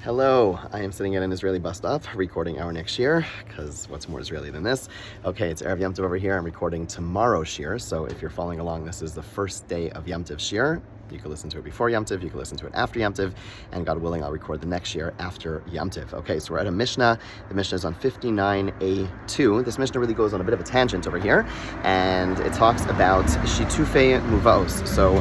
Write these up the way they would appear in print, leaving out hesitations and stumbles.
Hello, I am sitting at an Israeli bus stop recording our next shir, because what's more Israeli than this? Okay, it's Erev Yom Tov over here. I'm recording tomorrow's shir, so if you're following along, this is the first day of Yom Tov shir. You can listen to it before Yom Tov, you can listen to it after Yom Tov, and God willing, I'll record the next year after Yom Tov. Okay, so we're at a Mishnah. The Mishnah is on 59a2. This Mishnah really goes on a bit of a tangent over here, and it talks about Shitufei Muvaos. So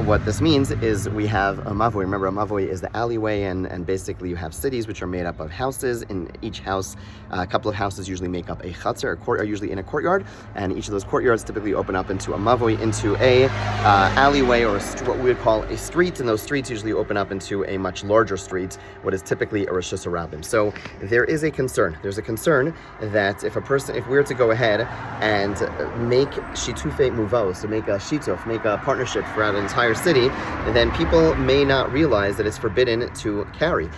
what this means is we have a Mavoi. Remember, a Mavoi is the alleyway, and basically you have cities which are made up of houses. In each house, a couple of houses usually make up a chutzner, a courtyard, usually in a courtyard, and each of those courtyards typically open up into a Mavoi, into a alleyway, or what we would call a street, and those streets usually open up into a much larger street, what is typically a Rosh Hashanah. So there is a concern. There's a concern that if we were to go ahead and make shitufei muvos, so make a shituf, make a partnership throughout an entire city, then people may not realize that it's forbidden to carry,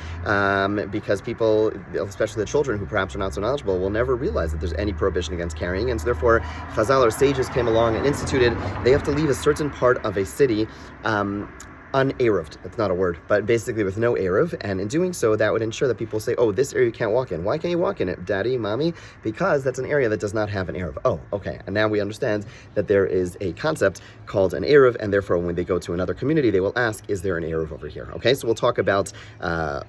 because people, especially the children who perhaps are not so knowledgeable, will never realize that there's any prohibition against carrying, and so therefore Chazal, or sages, came along and instituted they have to leave a certain part of a city un-Eruved. That's not a word, but basically with no Eruv, and in doing so, that would ensure that people say, oh, this area you can't walk in. Why can't you walk in it, daddy, mommy? Because that's an area that does not have an Eruv. Oh, okay, and now we understand that there is a concept called an Eruv, and therefore when they go to another community, they will ask, is there an Eruv over here? Okay, so we'll talk about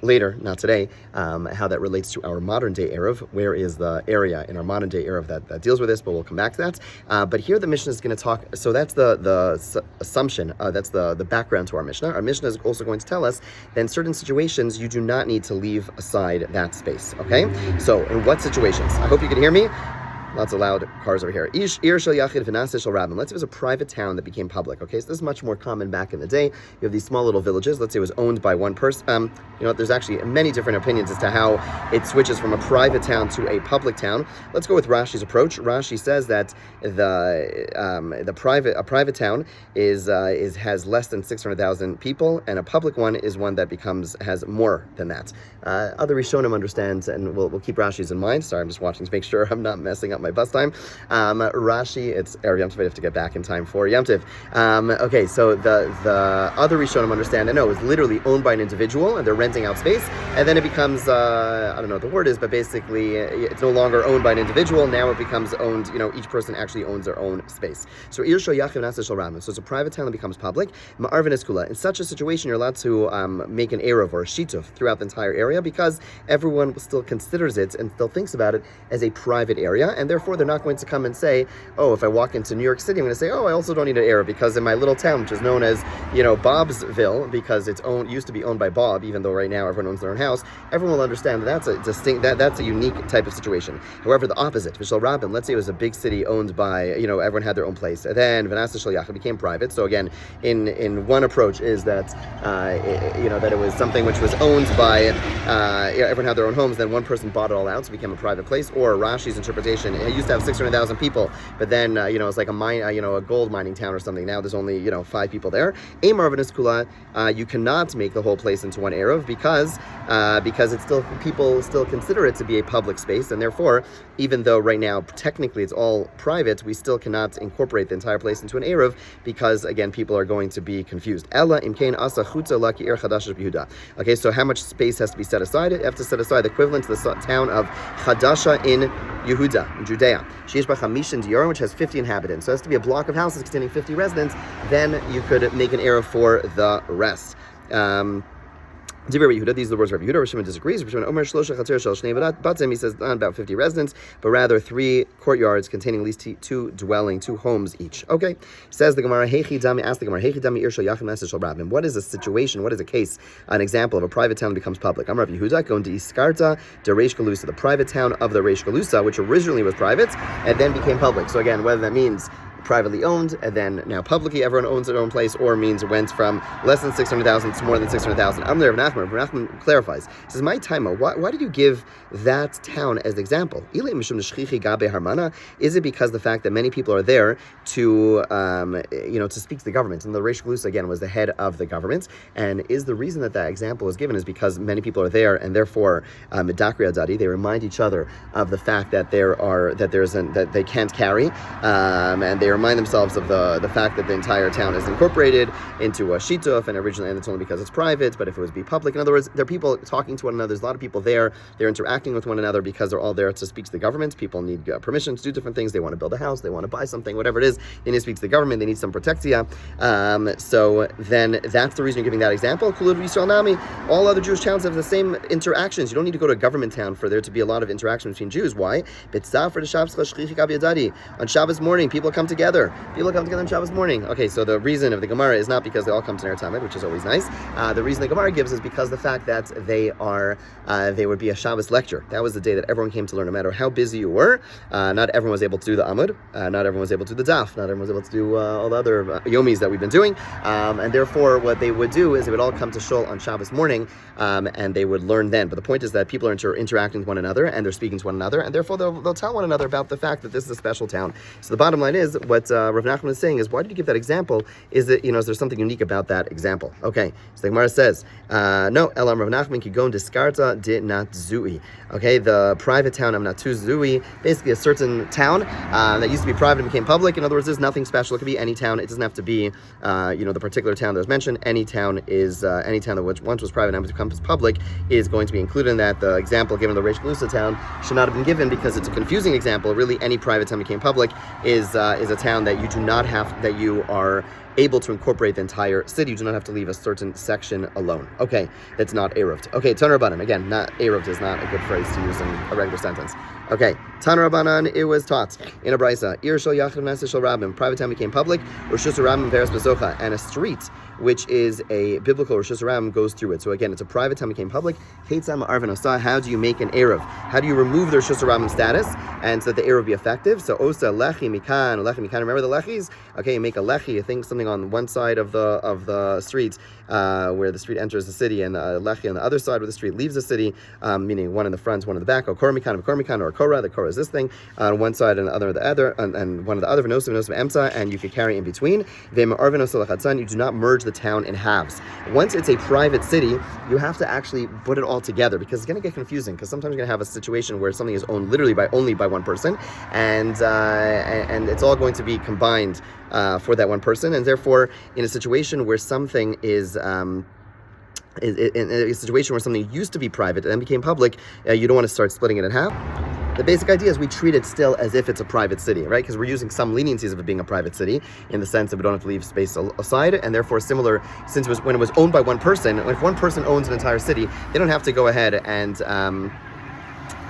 later, not today, how that relates to our modern day Eruv. Where is the area in our modern day Eruv that deals with this, but we'll come back to that. But here the Mishnah is going to talk, so that's the assumption, that's the background to our Mishnah. Our Mishnah is also going to tell us that in certain situations you do not need to leave aside that space. Okay? So in what situations? I hope you can hear me. Lots of loud cars over here. Let's say it was a private town that became public. Okay, so this is much more common back in the day. You have these small little villages. Let's say it was owned by one person. There's actually many different opinions as to how it switches from a private town to a public town. Let's go with Rashi's approach. Rashi says that a private town has less than 600,000 people, and a public one is one that has more than that. Other Rishonim understand, and we'll keep Rashi's in mind. Sorry, I'm just watching to make sure I'm not messing up my bus time. Rashi, it's Erev Yom Tov. I have to get back in time for Yom Tov. Okay, so the other Rishonim understand that no, it's literally owned by an individual, and they're renting out space, and then it becomes, I don't know what the word is, but basically it's no longer owned by an individual. Now it becomes owned, each person actually owns their own space. So it's a private town that becomes public. In such a situation, you're allowed to make an Eruv or a shituf throughout the entire area, because everyone still considers it and still thinks about it as a private area, and therefore they're not going to come and say, oh, if I walk into New York City, I'm going to say, oh, I also don't need an Eruv, because in my little town, which is known as, Bobsville, because used to be owned by Bob, even though right now everyone owns their own house, everyone will understand that that's a unique type of situation. However, the opposite, Vishal Rabin, let's say it was a big city owned by, everyone had their own place, and then Vanasa Shalyach became private. So again, in one approach is that, that it was something which was owned by, everyone had their own homes, then one person bought it all out, so it became a private place. Or Rashi's interpretation, it used to have 600,000 people, but then, it's like a gold mining town or something. Now there's only, 5 people there. You cannot make the whole place into one Eruv, because people still consider it to be a public space, and therefore, even though right now technically it's all private, we still cannot incorporate the entire place into an Eruv, because again, people are going to be confused. Okay, so how much space has to be set aside? You have to set aside the equivalent to the town of Hadasha in Yehuda, in Judea, which has 50 inhabitants. So it has to be a block of houses containing 50 residents. Then you could make an Eruv for the rest. These are the words of Yehuda. Rav Shimon disagrees. Rav Shimon he says not about 50 residents, but rather 3 courtyards containing at least 2 homes each. Okay, says the Gemara. Ask the Gemara. What is a situation? What is a case? An example of a private town that becomes public. Rav Yehuda going to Iskarta de Reish Galusa, the private town of the Reish Galusa, which originally was private and then became public. So again, whether that means privately owned, and then now publicly everyone owns their own place, or means it went from less than 600,000 to more than 600,000. I'm there, Rav Nachman clarifies. He says, my time, why did you give that town as an example? Is it because the fact that many people are there to speak to the government? And the Reish Galusa, again, was the head of the government, and is the reason that example is given is because many people are there, and therefore, Medakri Adadi, they remind each other of the fact that that they can't carry, and they remind themselves of the fact that the entire town is incorporated into a shituf, and originally, and it's only because it's private, but if it was be public, in other words, there are people talking to one another, there's a lot of people there, they're interacting with one another because they're all there to speak to the government. People need permission to do different things. They want to build a house, they want to buy something, whatever it is, they need to speak to the government, they need some protectia. So then that's the reason you're giving that example. All other Jewish towns have the same interactions. You don't need to go to a government town for there to be a lot of interaction between Jews. Why? On Shabbos morning, people come together. People come together on Shabbos morning. Okay, so the reason of the Gemara is not because they all come to Ner Tamid, which is always nice. The reason the Gemara gives is because the fact that they would be a Shabbos lecture. That was the day that everyone came to learn, no matter how busy you were. Not everyone was able to do the Amud. Not everyone was able to do the Daf. Not everyone was able to do all the other Yomis that we've been doing. And therefore, what they would do is they would all come to Shul on Shabbos morning, and they would learn then. But the point is that people are interacting with one another, and they're speaking to one another, and therefore they'll tell one another about the fact that this is a special town. So the bottom line is, what Rav Nachman is saying is, why did you give that example? Is there something unique about that example? Okay, so the Gemara says, no, Elam Rav Nachman Kigon Diskarta Di Nat Zui. Okay, the private town of Natu Zui, basically a certain town that used to be private and became public. In other words, there's nothing special. It could be any town. It doesn't have to be, the particular town that was mentioned. Any town that once was private and becomes public is going to be included in that. The example given, the Reish Galusa town, should not have been given because it's a confusing example. Really, any private town became public is a town that you are able to incorporate the entire city. You do not have to leave a certain section alone. Okay, that's not Eruvt. Okay, Taner Rabbanan. Again, not Eruvt is not a good phrase to use in a regular sentence. Okay, Taner Rabbanan, it was taught in a brisa. Ir shel yachid v'naseh shel rabbim. Private town became public. Rosh Hashanah Veres Bezocha, and a street which is a biblical Rosh Hashanah goes through it. So again, it's a private town became public. How do you make an Eruv? How do you remove the Rosh Hashanah status and so that the Eruv be effective? So Osa lechi mikan, remember the lechis? Okay, you make a lechi, something on one side of the street where the street enters the city, and a lechi on the other side where the street leaves the city, meaning one in the front, one in the back, or kormikan, or korah. The korah is this thing on one side and the other and one of the other, v'nosav emsa, and you can carry in between. You do not merge the town in halves. Once it's a private city, you have to actually put it all together, because it's going to get confusing, because sometimes you're going to have a situation where something is owned literally only by one person, and it's all going to be combined for that one person, and therefore in a situation where something is in a situation where something used to be private and then became public, you don't want to start splitting it in half. The basic idea is we treat it still as if it's a private city, right? Because we're using some leniencies of it being a private city in the sense that we don't have to leave space aside, and therefore similar, since when it was owned by one person, if one person owns an entire city, they don't have to go ahead and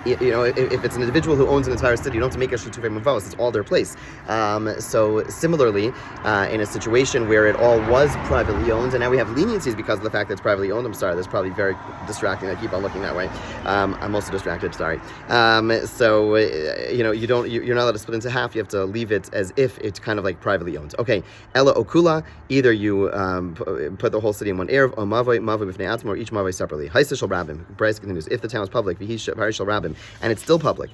if it's an individual who owns an entire city, you don't have to make a shitufei mavos. It's all their place. So similarly, in a situation where it all was privately owned, and now we have leniencies because of the fact that it's privately owned. I'm sorry, that's probably very distracting. I keep on looking that way. I'm also distracted. Sorry. You're not allowed to split into half. You have to leave it as if it's kind of like privately owned. Okay. Ella okula. Either you put the whole city in one erev, or mavoi b'fnei atzmo, or each mavoi separately. Haisa shel rabbim. Bryce continues. If the town is public, v'hi shel rabbim, and it's still public,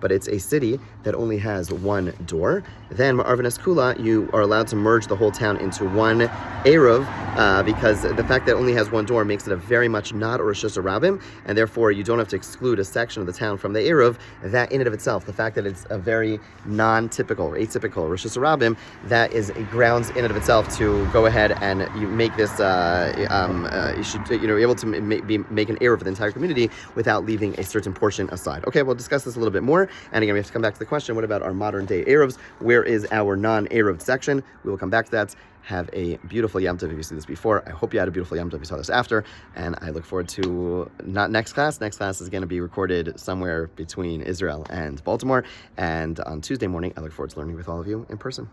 but it's a city that only has one door, then ma'arvin kula, you are allowed to merge the whole town into one eruv, because the fact that it only has one door makes it a very much not a Rosh Hashanah, and therefore you don't have to exclude a section of the town from the eruv. That in and of itself, the fact that it's a very non-typical or atypical Rosh Hashanah, that is grounds in and of itself to go ahead and you make this. You should be able to make an eruv for the entire community without leaving a certain portion aside. Okay, we'll discuss this a little bit more. And again, we have to come back to the question, what about our modern day Eruvs? Where is our non-Eruv section? We will come back to that. Have a beautiful Yom Tov if you see this before. I hope you had a beautiful Yom Tov if you saw this after. And I look forward to not next class. Next class is going to be recorded somewhere between Israel and Baltimore. And on Tuesday morning, I look forward to learning with all of you in person.